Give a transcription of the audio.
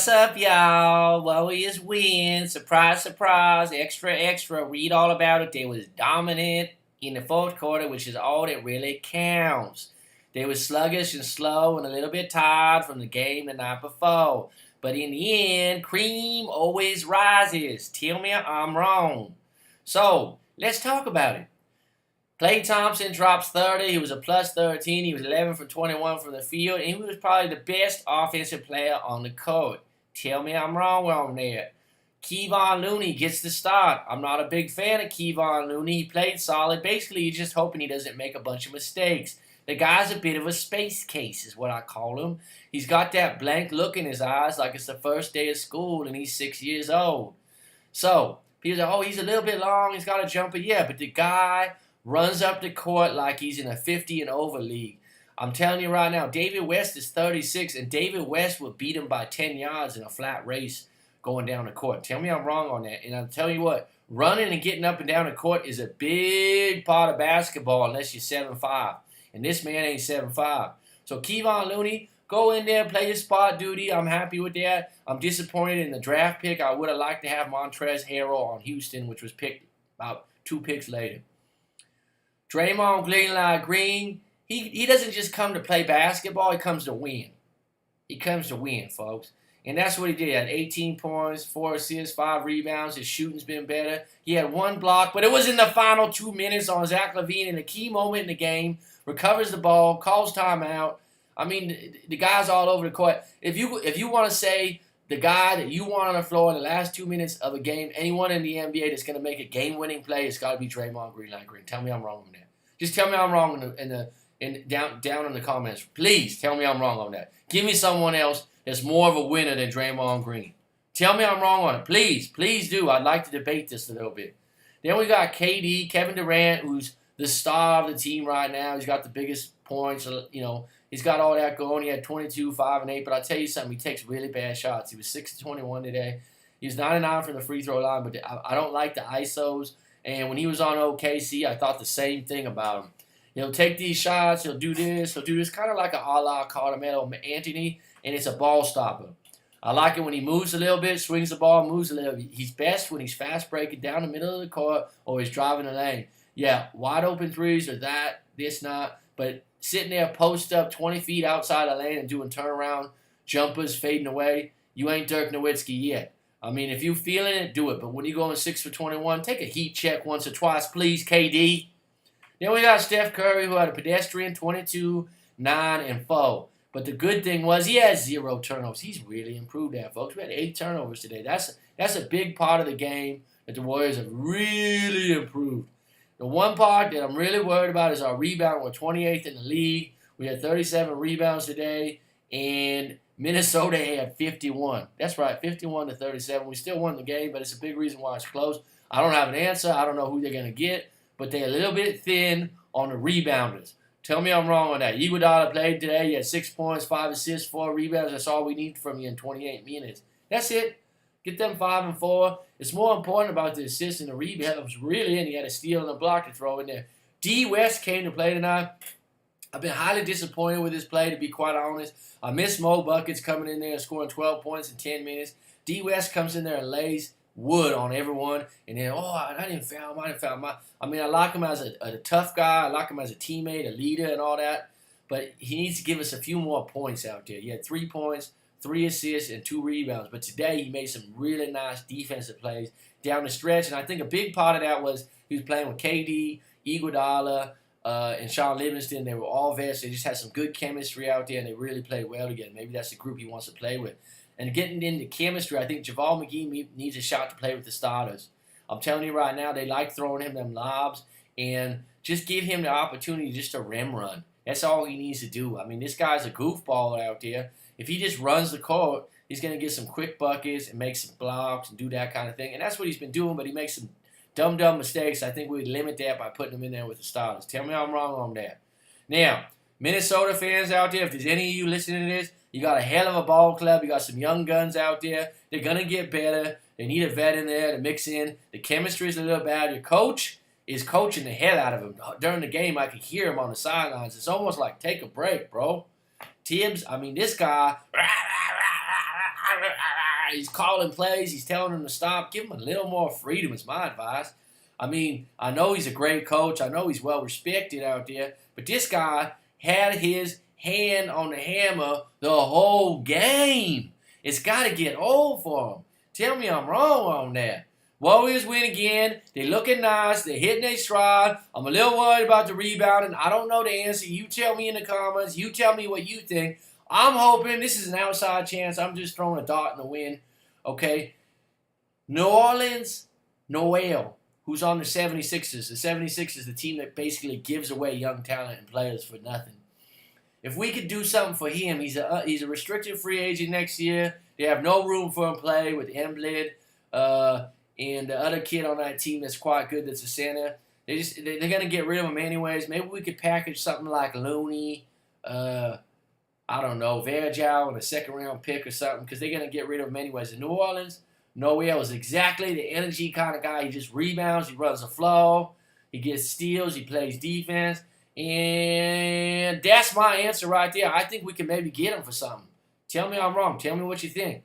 What's up, y'all? Warriors win. Surprise, surprise. Extra, extra. Read all about it. They was dominant in the fourth quarter, which is all that really counts. They was sluggish and slow and a little bit tired from the game the night before. But in the end, cream always rises. Tell me I'm wrong. So, let's talk about it. Klay Thompson drops 30. He was a plus 13. He was 11 for 21 from the field. And he was probably the best offensive player on the court. Tell me I'm wrong on there. Kevon Looney gets the start. I'm not a big fan of Kevon Looney. He played solid. Basically, you're just hoping he doesn't make a bunch of mistakes. The guy's a bit of a space case is what I call him. He's got that blank look in his eyes like it's the first day of school and he's 6 years old. So, people say, oh, he's a little bit long. He's got a jumper. Yeah, but the guy runs up the court like he's in a 50 and over league. I'm telling you right now, David West is 36, and David West will beat him by 10 yards in a flat race going down the court. Tell me I'm wrong on that. And I'll tell you what, running and getting up and down the court is a big part of basketball unless you're 7'5". And this man ain't 7'5". So Kevon Looney, go in there, play your spot duty. I'm happy with that. I'm disappointed in the draft pick. I would have liked to have Montrezl Harrell on Houston, which was picked about 2 picks later. Draymond Green, he doesn't just come to play basketball, he comes to win. He comes to win, folks. And that's what he did. He had 18 points, 4 assists, 5 rebounds. His shooting's been better. He had 1 block, but it was in the final 2 minutes on Zach LaVine in a key moment in the game. Recovers the ball, calls timeout. I mean, the guy's all over the court. If you want to say the guy that you want on the floor in the last 2 minutes of a game, anyone in the NBA that's going to make a game-winning play, it's got to be Draymond Green. Tell me I'm wrong on that. Just tell me I'm wrong down in the comments. Please tell me I'm wrong on that. Give me someone else that's more of a winner than Draymond Green. Tell me I'm wrong on it. Please, please do. I'd like to debate this a little bit. Then we got KD, Kevin Durant, who's the star of the team right now. He's got the biggest points. He's got all that going. He had 22, 5, and 8. But I'll tell you something. He takes really bad shots. He was 6 of 21 today. He was 9-9 from the free throw line. But I don't like the ISOs. And when he was on OKC, I thought the same thing about him. He'll take these shots. He'll do this. He'll do this. Kind of like a la Carmelo Anthony. And it's a ball stopper. I like it when he moves a little bit, swings the ball, moves a little bit. He's best when he's fast breaking down the middle of the court or he's driving the lane. Yeah, wide open threes or this, not. But sitting there post up 20 feet outside the lane and doing turnaround jumpers fading away, you ain't Dirk Nowitzki yet. I mean, if you feeling it, do it. But when you going 6 for 21, take a heat check once or twice, please, KD. Then we got Steph Curry, who had a pedestrian 22, 9, and 4. But the good thing was he has 0 turnovers. He's really improved that, folks. We had 8 turnovers today. That's a big part of the game that the Warriors have really improved. The one part that I'm really worried about is our rebound. We're 28th in the league. We had 37 rebounds today, and Minnesota had 51. That's right, 51 to 37. We still won the game, but it's a big reason why it's close. I don't have an answer. I don't know who they're going to get, but they're a little bit thin on the rebounders. Tell me I'm wrong on that. Iguodala played today. He had 6 points, 5 assists, 4 rebounds. That's all we need from you in 28 minutes. That's it. Get them 5 and 4. It's more important about the assists and the rebounds, really, and he had a steal and a block to throw in there. D. West came to play tonight. I've been highly disappointed with his play, to be quite honest. I miss Mo Buckets coming in there and scoring 12 points in 10 minutes. D. West comes in there and lays wood on everyone. And then, I didn't foul him. I mean, I like him as a tough guy. I like him as a teammate, a leader, and all that. But he needs to give us a few more points out there. He had 3 points, 3 assists, and 2 rebounds. But today he made some really nice defensive plays down the stretch. And I think a big part of that was he was playing with KD, Iguodala, and Sean Livingston. They were all vets. They just had some good chemistry out there, and they really played well together. Maybe that's the group he wants to play with. And getting into chemistry, I think JaVale McGee needs a shot to play with the starters. I'm telling you right now, they like throwing him them lobs, and just give him the opportunity just to rim run. That's all he needs to do. I mean, this guy's a goofball out there. If he just runs the court, he's going to get some quick buckets and make some blocks and do that kind of thing. And that's what he's been doing, but he makes some dumb mistakes. I think we'd limit that by putting him in there with the starters. Tell me I'm wrong on that. Now, Minnesota fans out there, if there's any of you listening to this, you got a hell of a ball club. You got some young guns out there. They're going to get better. They need a vet in there to mix in. The chemistry is a little bad. Your coach is coaching the hell out of him. During the game, I could hear him on the sidelines. It's almost like, take a break, bro. Tibbs, I mean, this guy, He's calling plays. He's telling them to stop. Give him a little more freedom is my advice. I mean, I know he's a great coach. I know he's well respected out there. But this guy had his hand on the hammer the whole game. It's got to get old for him. Tell me I'm wrong on that. Warriors win again. They're looking nice. They're hitting their stride. I'm a little worried about the rebounding. I don't know the answer. You tell me in the comments. You tell me what you think. I'm hoping this is an outside chance. I'm just throwing a dart in the wind. Okay? New Orleans, Noel, who's on the 76ers. The 76ers, the team that basically gives away young talent and players for nothing. If we could do something for him, he's a restricted free agent next year. They have no room for him to play with Embiid. And the other kid on that team that's quite good, that's a center, they're gonna get rid of him anyways. Maybe we could package something like Looney, I don't know, Virgil and a second-round pick or something, because they're gonna get rid of him anyways. In New Orleans, Noel is exactly the energy kind of guy. He just rebounds, he runs the flow, he gets steals, he plays defense, and that's my answer right there. I think we can maybe get him for something. Tell me I'm wrong. Tell me what you think.